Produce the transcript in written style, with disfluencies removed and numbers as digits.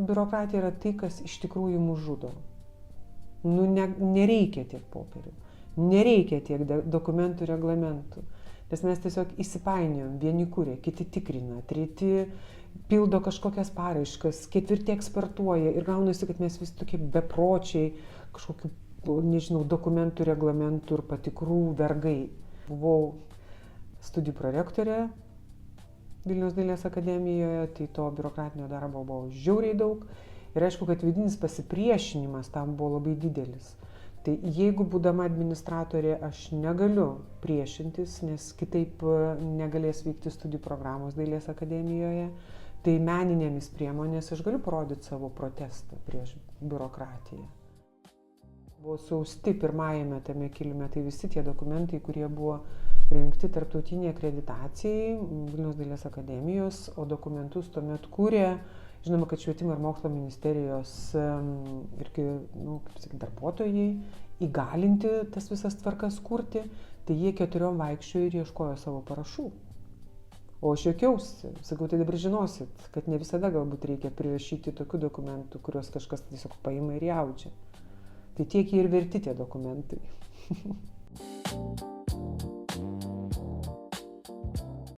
biurokratija yra tai, kas iš tikrųjų mus žudo. Nereikia tiek popierių, nereikia tiek dokumentų, reglamentų, nes mes tiesiog įsipainiojom, vieni kuria, kiti tikrina, treti pildo kažkokias paraiškas, ketvirti ekspertuoja ir gaunasi, kad mes vis tokie bepročiai, kažkokių, nežinau, dokumentų, reglamentų ir patikrų vergai. Buvau studijų prorektorė Vilniaus dailės akademijoje, tai to biurokratinio darbo buvo žiauriai daug ir aišku, kad vidinis pasipriešinimas tam buvo labai didelis. Tai jeigu būdama administratorė aš negaliu priešintis, nes kitaip negalės vykti studijų programos dailės akademijoje, tai meninėmis priemonės aš galiu parodyti savo protestą prieš biurokratiją. Buvo sausti pirmajame tame kilime, tai visi tie dokumentai, kurie buvo rengti tarptautiniai akreditacijai Vilniaus dailės akademijos, o dokumentus tuomet kūrė, žinoma, kad Švietimo ir mokslo ministerijos irgi, darbuotojai įgalinti tas visas tvarkas kurti, tai jie 4 vaikščiojo ir ieškojo savo parašų. O aš juokiausi, sakau, tai dabar žinosit, kad ne visada galbūt reikia prirašyti tokių dokumentų, kuriuos kažkas tiesiog paima ir įaudžia. Tai tiek jie ir verti tie dokumentai.